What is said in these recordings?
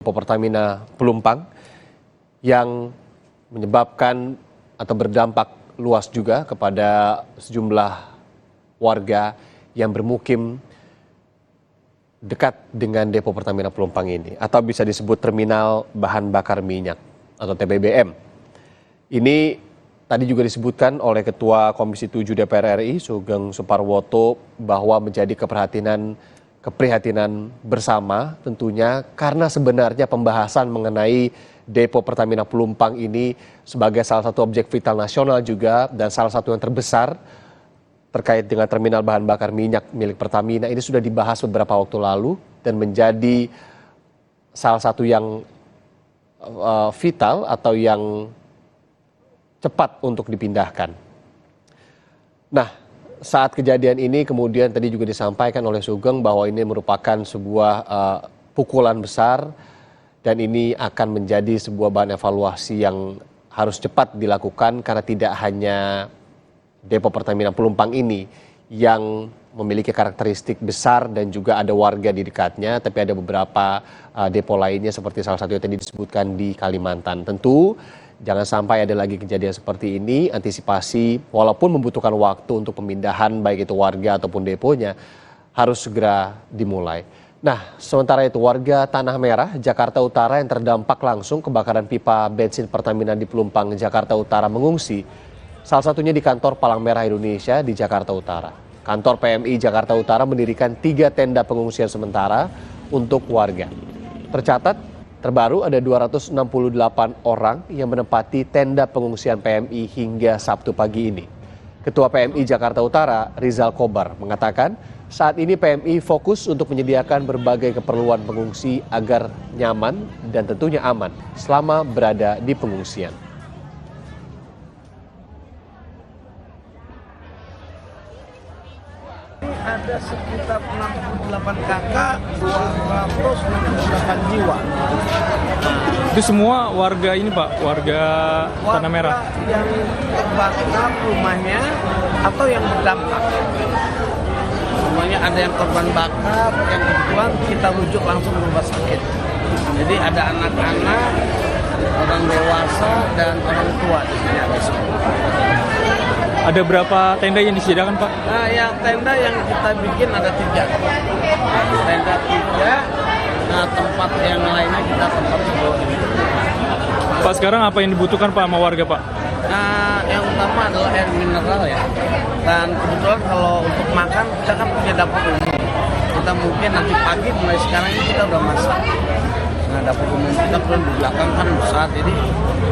Depo Pertamina Pelumpang yang menyebabkan atau berdampak luas juga kepada sejumlah warga yang bermukim dekat dengan Depo Pertamina Pelumpang ini, atau bisa disebut terminal bahan bakar minyak atau TBBM. Ini tadi juga disebutkan oleh Ketua Komisi 7 DPR RI Sugeng Suparwoto bahwa menjadi keprihatinan bersama tentunya, karena sebenarnya pembahasan mengenai Depo Pertamina Pelumpang ini sebagai salah satu objek vital nasional juga dan salah satu yang terbesar terkait dengan terminal bahan bakar minyak milik Pertamina ini sudah dibahas beberapa waktu lalu dan menjadi salah satu yang vital atau yang cepat untuk dipindahkan. Nah, saat kejadian ini kemudian tadi juga disampaikan oleh Sugeng bahwa ini merupakan sebuah pukulan besar dan ini akan menjadi sebuah bahan evaluasi yang harus cepat dilakukan, karena tidak hanya Depo Pertamina Pelumpang ini yang memiliki karakteristik besar dan juga ada warga di dekatnya, tapi ada beberapa depo lainnya seperti salah satu yang tadi disebutkan di Kalimantan. Tentu jangan sampai ada lagi kejadian seperti ini. Antisipasi walaupun membutuhkan waktu untuk pemindahan baik itu warga ataupun deponya harus segera dimulai. Nah, sementara itu warga Tanah Merah, Jakarta Utara yang terdampak langsung kebakaran pipa bensin Pertamina di Pelumpang, Jakarta Utara mengungsi. Salah satunya di kantor Palang Merah Indonesia di Jakarta Utara. Kantor PMI Jakarta Utara mendirikan 3 tenda pengungsian sementara untuk warga. Tercatat terbaru ada 268 orang yang menempati tenda pengungsian PMI hingga Sabtu pagi ini. Ketua PMI Jakarta Utara, Rizal Kobar, mengatakan saat ini PMI fokus untuk menyediakan berbagai keperluan pengungsi agar nyaman dan tentunya aman selama berada di pengungsian. Ada sekitar 68 kakak, 268 jiwa. Itu semua warga ini Pak, warga Tanah Merah? Yang terbakar rumahnya atau yang berdampak. Semuanya ada yang korban bakar, yang kebetulan kita rujuk langsung ke rumah sakit. Jadi ada anak-anak, orang dewasa, dan orang tua di sini ada semua. Ada berapa tenda yang disediakan Pak? Nah, yang tenda yang kita bikin ada 3. Tenda 3, nah tempat yang lainnya kita tempat sebelum ini. Pak, sekarang apa yang dibutuhkan Pak sama warga Pak? Nah, yang utama adalah air mineral ya. Dan kebetulan kalau untuk makan kita kan punya dapur umum. Kita mungkin nanti pagi mulai sekarang ini kita udah masak. Nah, dapur umum kita pun di belakang kan besar, jadi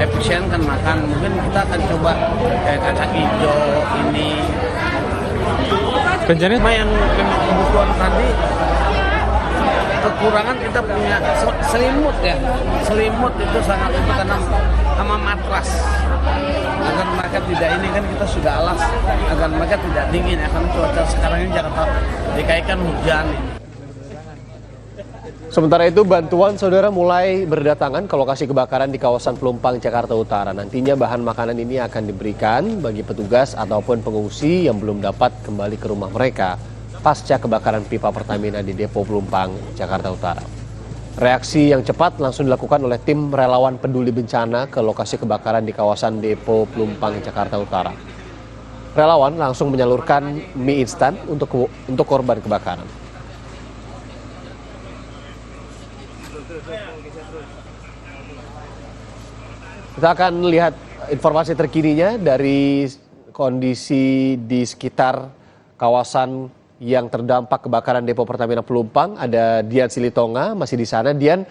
efisien kan makan. Mungkin kita akan coba kayak kacang hijau ini. Rencananya Cuma yang memang kebutuhan tadi kekurangan kita punya selimut ya. Selimut itu sangat itu karena sama matras. Agar mereka tidak ini kan kita sudah alas agar mereka tidak dingin ya, karena cuaca sekarang ini Jakarta DKI kan hujan ini. Sementara itu bantuan saudara mulai berdatangan ke lokasi kebakaran di kawasan Pelumpang, Jakarta Utara. Nantinya bahan makanan ini akan diberikan bagi petugas ataupun pengungsi yang belum dapat kembali ke rumah mereka pasca kebakaran pipa Pertamina di Depo Pelumpang, Jakarta Utara. Reaksi yang cepat langsung dilakukan oleh tim relawan peduli bencana ke lokasi kebakaran di kawasan Depo Pelumpang, Jakarta Utara. Relawan langsung menyalurkan mie instan untuk korban kebakaran. Kita akan lihat informasi terkininya dari kondisi di sekitar kawasan yang terdampak kebakaran Depo Pertamina Pelumpang. Ada Dian Silitonga masih di sana. Dian,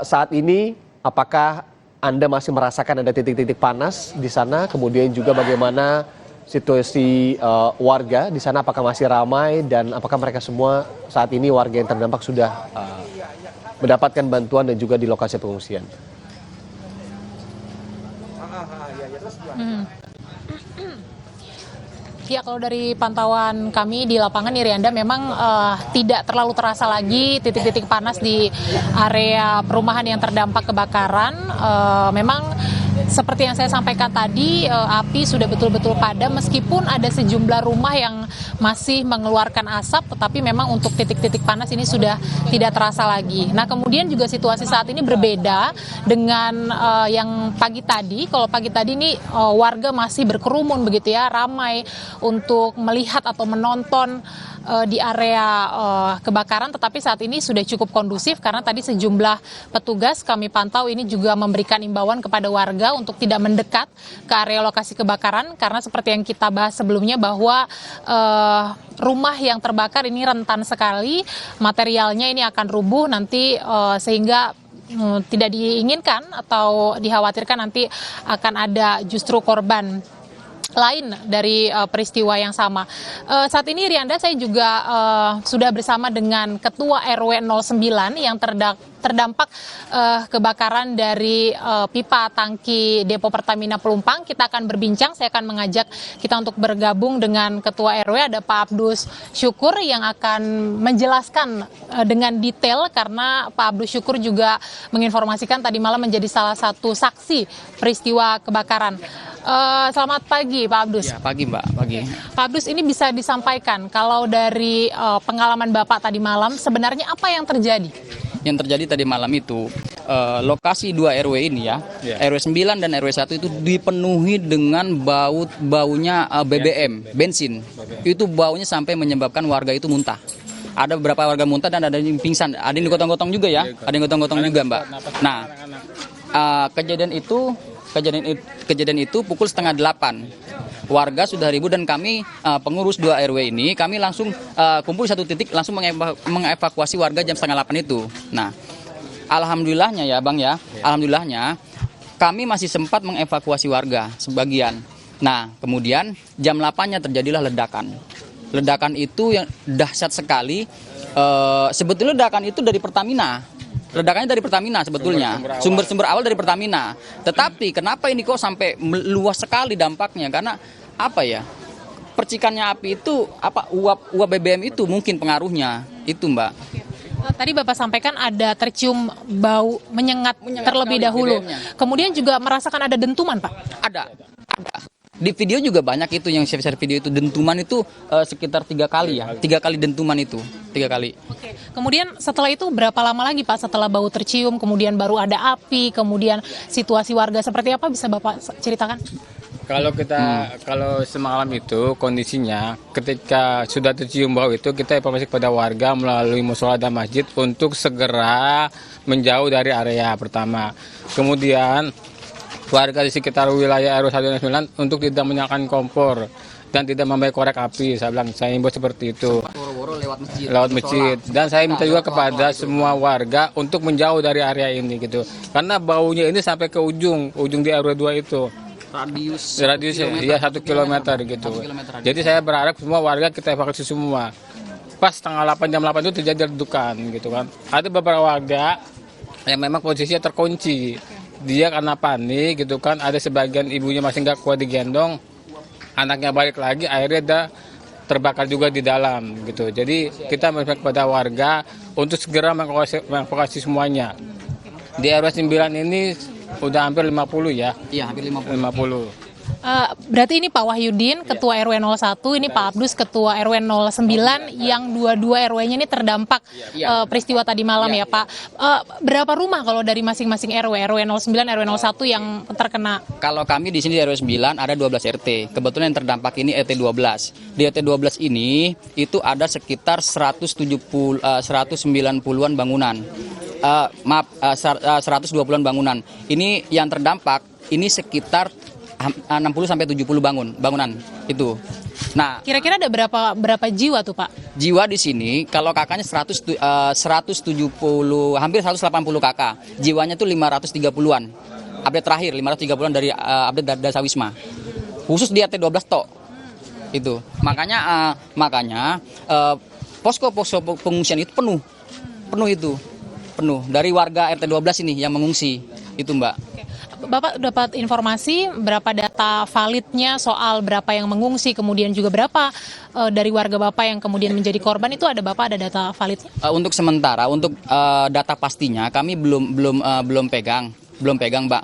saat ini apakah Anda masih merasakan ada titik-titik panas di sana? Kemudian juga bagaimana situasi warga di sana? Apakah masih ramai dan apakah mereka semua saat ini warga yang terdampak sudah mendapatkan bantuan dan juga di lokasi pengungsian? Ya, kalau dari pantauan kami di lapangan Irianda memang tidak terlalu terasa lagi titik-titik panas di area perumahan yang terdampak kebakaran. Memang seperti yang saya sampaikan tadi, api sudah betul-betul padam meskipun ada sejumlah rumah yang masih mengeluarkan asap, tetapi memang untuk titik-titik panas ini sudah tidak terasa lagi. Nah, kemudian juga situasi saat ini berbeda dengan yang pagi tadi. Kalau pagi tadi ini warga masih berkerumun begitu ya, ramai untuk melihat atau menonton di area kebakaran, tetapi saat ini sudah cukup kondusif karena tadi sejumlah petugas kami pantau ini juga memberikan imbauan kepada warga untuk tidak mendekat ke area lokasi kebakaran karena seperti yang kita bahas sebelumnya bahwa rumah yang terbakar ini rentan sekali, materialnya ini akan rubuh nanti sehingga tidak diinginkan atau dikhawatirkan nanti akan ada justru korban lain dari peristiwa yang sama. Saat ini Rianda, saya juga sudah bersama dengan Ketua RW 09 yang terdampak kebakaran dari pipa tangki Depo Pertamina Pelumpang. Kita akan berbincang, saya akan mengajak kita untuk bergabung dengan Ketua RW, ada Pak Abdus Syukur yang akan menjelaskan dengan detail karena Pak Abdus Syukur juga menginformasikan tadi malam menjadi salah satu saksi peristiwa kebakaran. Selamat pagi Pak Abdus. Ya, pagi Mbak, pagi. Pak Abdus, ini bisa disampaikan kalau dari pengalaman Bapak tadi malam sebenarnya apa yang terjadi? Yang terjadi tadi malam itu lokasi 2 RW ini ya, RW 9 dan RW 1 itu dipenuhi dengan baunya BBM, bensin. Itu baunya sampai menyebabkan warga itu muntah. Ada beberapa warga muntah dan ada yang pingsan, ada yang digotong-gotong juga ya, ada yang gotong-gotong juga Mbak. Nah, kejadian itu pukul 7:30. Warga sudah ribut dan kami pengurus 2 RW ini kami langsung kumpul di satu titik langsung mengevakuasi warga jam 7:30 itu. Nah, alhamdulillahnya ya Bang ya, alhamdulillahnya kami masih sempat mengevakuasi warga sebagian. Nah, kemudian jam 8-nya terjadilah ledakan. Ledakan itu yang dahsyat sekali. Sebetulnya ledakan itu dari Pertamina. Ledakannya dari Pertamina sebetulnya, sumber awal dari Pertamina. Tetapi kenapa ini kok sampai luas sekali dampaknya? Karena apa ya? Percikannya api itu uap BBM itu mungkin pengaruhnya itu Mbak. Tadi Bapak sampaikan ada tercium bau menyengat terlebih dahulu. Kemudian juga merasakan ada dentuman Pak? Ada. Di video juga banyak itu yang share video itu dentuman itu sekitar 3 kali ya, 3 kali dentuman itu, 3 kali. Oke. Kemudian setelah itu berapa lama lagi Pak setelah bau tercium, kemudian baru ada api, kemudian situasi warga seperti apa bisa Bapak ceritakan? Kalau semalam itu kondisinya ketika sudah tercium bau itu kita informasi kepada warga melalui musola dan masjid untuk segera menjauh dari area pertama. Kemudian warga di sekitar wilayah RW 109 untuk tidak menyalakan kompor dan tidak membawa korek api. Saya himbau seperti itu. Lewat masjid. Dan saya minta juga kepada semua warga untuk menjauh dari area ini gitu. Karena baunya ini sampai ke ujung di RW 2 itu. Radiusnya ya 1 kilometer gitu. Jadi saya berharap semua warga kita evakuasi semua. Pas jam 8 itu terjadi ledakan gitu kan. Ada beberapa warga yang memang posisinya terkunci. Dia karena panik gitu kan, ada sebagian ibunya masih nggak kuat digendong, anaknya balik lagi, akhirnya ada terbakar juga di dalam gitu. Jadi kita meminta kepada warga untuk segera mengevakuasi semuanya. Di RW 9 ini udah hampir 50 ya? Iya, hampir 50. Berarti ini Pak Wahyudin, Ketua RW 01, ini Pak Abdus, Ketua RW 09, yang dua-dua RW-nya ini terdampak peristiwa tadi malam ya Pak. Berapa rumah kalau dari masing-masing RW 09, RW 01 yang terkena? Kalau kami di sini di RW 9 ada 12 RT. Kebetulan yang terdampak ini RT 12. Di RT 12 ini itu ada sekitar 190-an bangunan. 120-an bangunan. Ini yang terdampak ini sekitar 60-70 bangunan itu. Nah, kira-kira ada berapa jiwa tuh Pak? Jiwa di sini kalau kakaknya 170 hampir 180 kakak. Jiwanya tuh 530-an. Update terakhir 530-an dari update dari Dasawisma. Khusus di RT 12 tok. Itu. Makanya posko pengungsian itu penuh. Penuh dari warga RT 12 ini yang mengungsi. Itu Mbak. Bapak dapat informasi berapa data validnya soal berapa yang mengungsi, kemudian juga berapa dari warga Bapak yang kemudian menjadi korban, itu ada Bapak ada data validnya? Untuk sementara, untuk data pastinya kami belum pegang Mbak.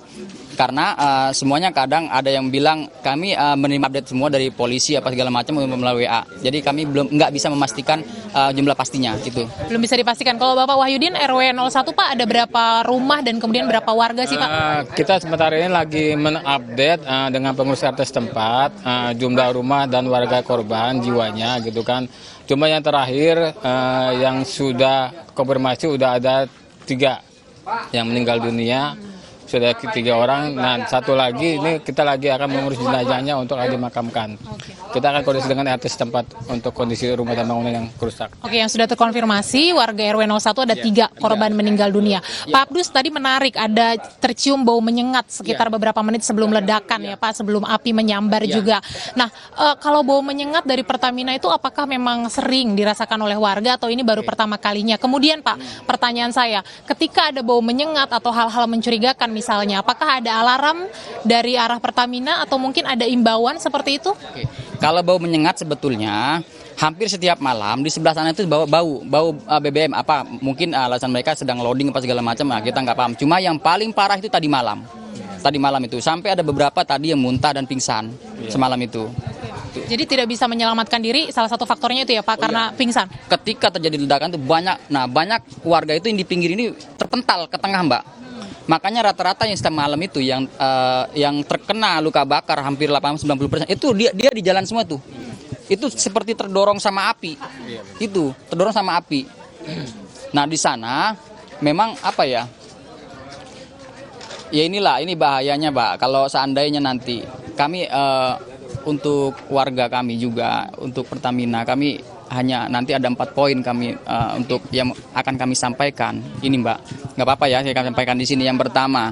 Karena semuanya kadang ada yang bilang kami menerima update semua dari polisi apa segala macam melalui WA. Jadi kami nggak bisa memastikan jumlah pastinya itu. Belum bisa dipastikan. Kalau Bapak Wahyudin RW 01 Pak, ada berapa rumah dan kemudian berapa warga sih Pak? Kita sementara ini lagi mengupdate dengan pengurus RT setempat jumlah rumah dan warga korban jiwanya gitu kan. Cuma yang terakhir yang sudah konfirmasi udah ada 3 yang meninggal dunia. Sudah 3 orang, dan 1 lagi ini kita lagi akan mengurus jenazahnya untuk dimakamkan. Kita akan koordinasi dengan RT setempat untuk kondisi rumah dan bangunan yang rusak. Oke, yang sudah terkonfirmasi warga RW 01 ada 3 korban meninggal dunia. Pak Abdus tadi menarik, ada tercium bau menyengat sekitar beberapa menit sebelum ledakan ya Pak, sebelum api menyambar juga. Nah, kalau bau menyengat dari Pertamina itu apakah memang sering dirasakan oleh warga atau ini baru pertama kalinya? Kemudian Pak, pertanyaan saya, ketika ada bau menyengat atau hal-hal mencurigakan misalnya, apakah ada alarm dari arah Pertamina atau mungkin ada imbauan seperti itu? Oke. Kalau bau menyengat sebetulnya hampir setiap malam di sebelah sana itu bau BBM apa mungkin alasan mereka sedang loading apa segala macam, kita nggak paham. Cuma yang paling parah itu tadi malam itu sampai ada beberapa tadi yang muntah dan pingsan semalam itu. Jadi tidak bisa menyelamatkan diri, salah satu faktornya itu ya Pak, karena pingsan. Ketika terjadi ledakan itu banyak warga itu yang di pinggir ini terpental ke tengah Mbak. Makanya rata-rata yang setiap malam itu yang terkena luka bakar hampir 80-90% itu dia di jalan semua tuh. Itu seperti terdorong sama api. Itu terdorong sama api. Nah, di sana memang apa ya? Ya ini bahayanya, Pak. Kalau seandainya nanti kami untuk warga kami juga, untuk Pertamina kami hanya nanti ada 4 poin kami untuk yang akan kami sampaikan. Ini Mbak, nggak apa-apa ya saya akan sampaikan di sini. Yang pertama,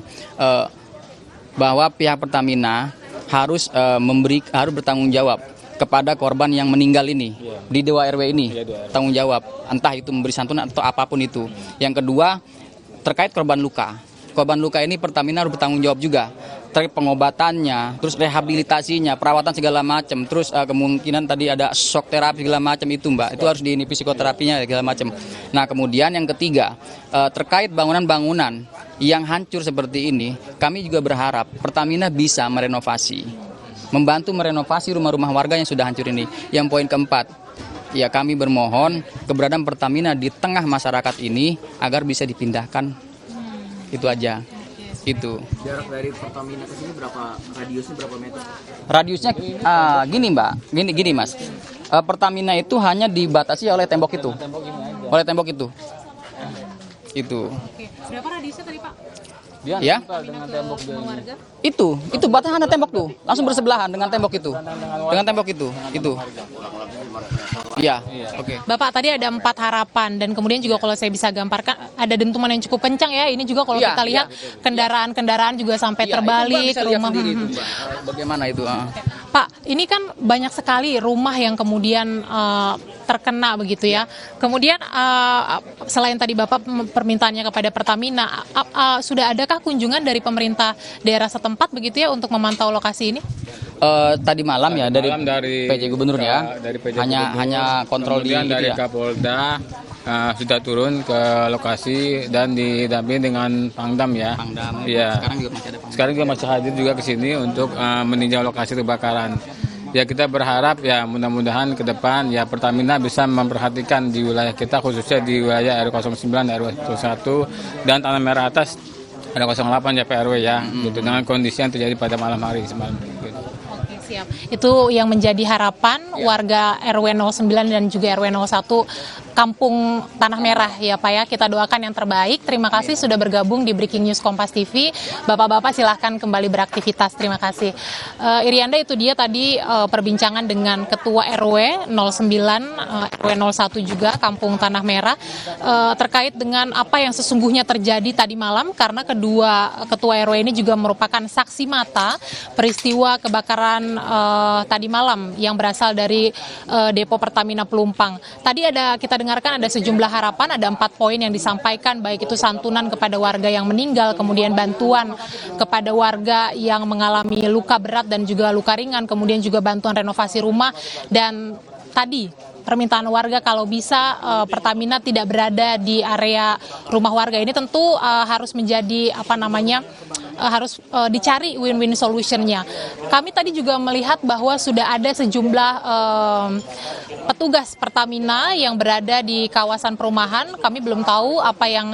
bahwa pihak Pertamina harus bertanggung jawab kepada korban yang meninggal ini di 2 RW ini, tanggung jawab, entah itu memberi santunan atau apapun itu. Yang kedua, terkait korban luka. Korban luka ini Pertamina harus bertanggung jawab juga terkait pengobatannya, terus rehabilitasinya, perawatan segala macam, terus kemungkinan tadi ada shock terapi segala macam itu Mbak, itu harus di psikoterapinya segala macam. Nah kemudian yang ketiga, terkait bangunan-bangunan yang hancur seperti ini, kami juga berharap Pertamina bisa membantu merenovasi rumah-rumah warga yang sudah hancur ini. Yang poin keempat, ya kami bermohon keberadaan Pertamina di tengah masyarakat ini agar bisa dipindahkan. Itu aja. Itu. Jarak dari Pertamina ke sini radiusnya berapa meter? Radiusnya gini Mbak, gini Mas. Pertamina itu hanya dibatasi oleh tembok itu. Itu. Oke. Berapa radiusnya tadi Pak? Ya? Dengan tembok warga? Itu batasnya ada tembok tuh, langsung bersebelahan dengan tembok itu. Itu. Iya, oke. Bapak tadi ada 4 harapan dan kemudian juga kalau saya bisa gambarkan ada dentuman yang cukup kencang ya. Ini juga kalau kita lihat kendaraan-kendaraan juga sampai terbalik itu, rumah. Sendiri itu, bagaimana itu? Pak, ini kan banyak sekali rumah yang kemudian terkena begitu ya. Kemudian selain tadi Bapak permintaannya kepada Pertamina, sudah adakah kunjungan dari pemerintah daerah setempat begitu ya untuk memantau lokasi ini? Tadi malam ya dari PJ Gubernur ya. Dari PJ hanya kontrol kemudian dari Kapolda sudah turun ke lokasi dan didampingi dengan Pangdam ya. Iya. Sekarang juga masih hadir juga ke sini untuk meninjau lokasi kebakaran. Ya kita berharap ya mudah-mudahan ke depan ya Pertamina bisa memperhatikan di wilayah kita khususnya di wilayah RW 09, RW 01 dan Tanah Merah atas ada 08 RW ya. Gitu dengan kondisi yang terjadi pada malam hari semalam. Gitu. Siap. Itu yang menjadi harapan warga RW 09 dan juga RW 01 Kampung Tanah Merah ya Pak ya. Kita doakan yang terbaik. Terima kasih sudah bergabung di Breaking News Kompas TV. Bapak-bapak silahkan kembali beraktivitas. Terima kasih. Irianda, itu dia tadi perbincangan dengan Ketua RW 09, RW 01 juga Kampung Tanah Merah terkait dengan apa yang sesungguhnya terjadi tadi malam, karena kedua Ketua RW ini juga merupakan saksi mata peristiwa kebakaran tadi malam yang berasal dari depo Pertamina Pelumpang. Tadi kita dengarkan ada sejumlah harapan, ada 4 poin yang disampaikan, baik itu santunan kepada warga yang meninggal, kemudian bantuan kepada warga yang mengalami luka berat dan juga luka ringan, kemudian juga bantuan renovasi rumah, dan tadi permintaan warga kalau bisa Pertamina tidak berada di area rumah warga ini tentu harus menjadi dicari win-win solution-nya. Kami tadi juga melihat bahwa sudah ada sejumlah petugas Pertamina yang berada di kawasan perumahan. Kami belum tahu apa yang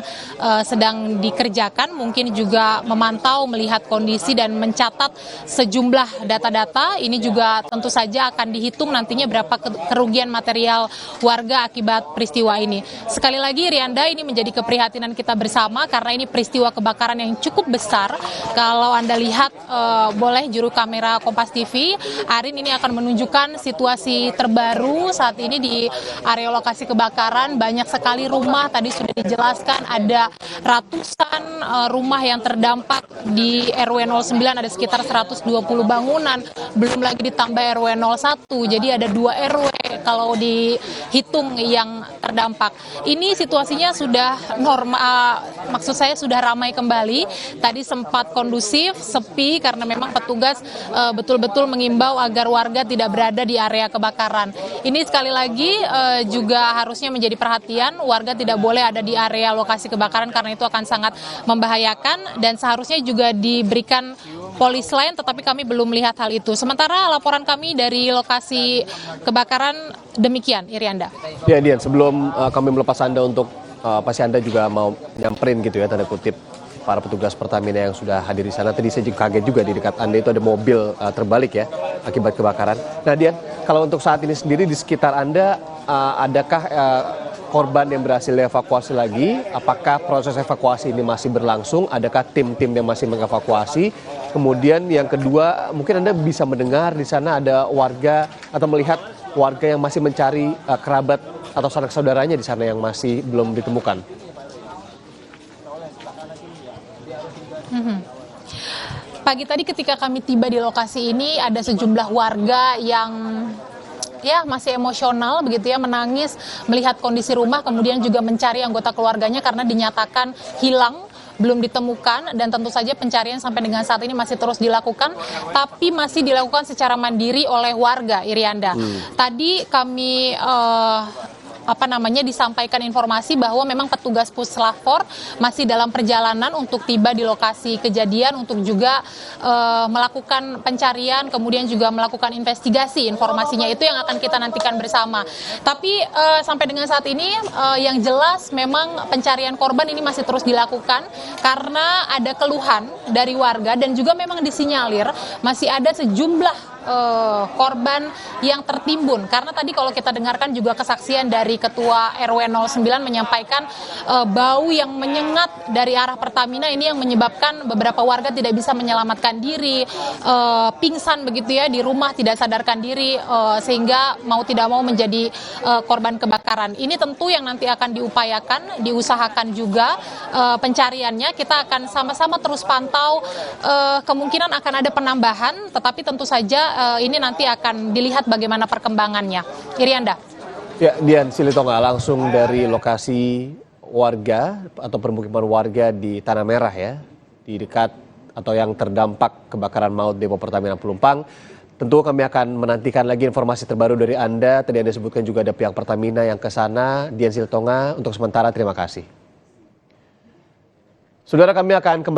sedang dikerjakan, mungkin juga memantau, melihat kondisi dan mencatat sejumlah data-data. Ini juga tentu saja akan dihitung nantinya berapa kerugian material warga akibat peristiwa ini. Sekali lagi Rianda, ini menjadi keprihatinan kita bersama karena ini peristiwa kebakaran yang cukup besar. Kalau Anda lihat, boleh juru kamera Kompas TV, Arin ini akan menunjukkan situasi terbaru saat ini di area lokasi kebakaran. Banyak sekali rumah, tadi sudah dijelaskan ada ratusan rumah yang terdampak di RW 09, ada sekitar 120 bangunan, belum lagi ditambah RW 01, jadi ada 2 RW kalau dihitung yang terdampak. Ini situasinya sudah normal, maksud saya sudah ramai kembali. Tadi sempat kondusif, sepi karena memang petugas betul-betul mengimbau agar warga tidak berada di area kebakaran. Ini sekali lagi juga harusnya menjadi perhatian, warga tidak boleh ada di area lokasi kebakaran karena itu akan sangat membahayakan dan seharusnya juga diberikan polis lain, tetapi kami belum melihat hal itu. Sementara laporan kami dari lokasi kebakaran demikian, Irianda. Ya, Dian, sebelum kami melepas Anda untuk pasti Anda juga mau nyamperin gitu ya, tanda kutip, para petugas Pertamina yang sudah hadir di sana. Tadi saya juga kaget juga di dekat Anda itu ada mobil terbalik ya akibat kebakaran. Nah, Dian, kalau untuk saat ini sendiri di sekitar Anda adakah korban yang berhasil dievakuasi lagi? Apakah proses evakuasi ini masih berlangsung? Adakah tim-tim yang masih mengevakuasi? Kemudian yang kedua, mungkin Anda bisa mendengar di sana ada warga atau melihat warga yang masih mencari kerabat atau sanak saudaranya di sana yang masih belum ditemukan. Pagi tadi ketika kami tiba di lokasi ini ada sejumlah warga yang masih emosional begitu ya, menangis melihat kondisi rumah, kemudian juga mencari anggota keluarganya karena dinyatakan hilang, belum ditemukan, dan tentu saja pencarian sampai dengan saat ini masih terus dilakukan, tapi masih dilakukan secara mandiri oleh warga, Irianda. Tadi kami disampaikan informasi bahwa memang petugas Puslapfor masih dalam perjalanan untuk tiba di lokasi kejadian untuk juga melakukan pencarian, kemudian juga melakukan investigasi. Informasinya itu yang akan kita nantikan bersama. Tapi sampai dengan saat ini yang jelas memang pencarian korban ini masih terus dilakukan karena ada keluhan dari warga dan juga memang disinyalir masih ada sejumlah korban yang tertimbun, karena tadi kalau kita dengarkan juga kesaksian dari Ketua RW 09 menyampaikan bau yang menyengat dari arah Pertamina ini yang menyebabkan beberapa warga tidak bisa menyelamatkan diri, pingsan begitu ya di rumah, tidak sadarkan diri, sehingga mau tidak mau menjadi korban kebakaran. Ini tentu yang nanti akan diupayakan, diusahakan juga pencariannya. Kita akan sama-sama terus pantau, kemungkinan akan ada penambahan, tetapi tentu saja ini nanti akan dilihat bagaimana perkembangannya. Irianda. Ya, Dian Silitonga langsung dari lokasi warga atau permukiman warga di Tanah Merah ya, di dekat atau yang terdampak kebakaran maut depo Pertamina Pelumpang. Tentu kami akan menantikan lagi informasi terbaru dari Anda. Tadi Anda sebutkan juga ada pihak Pertamina yang ke sana. Dian Silitonga, untuk sementara terima kasih. Saudara, kami akan kembali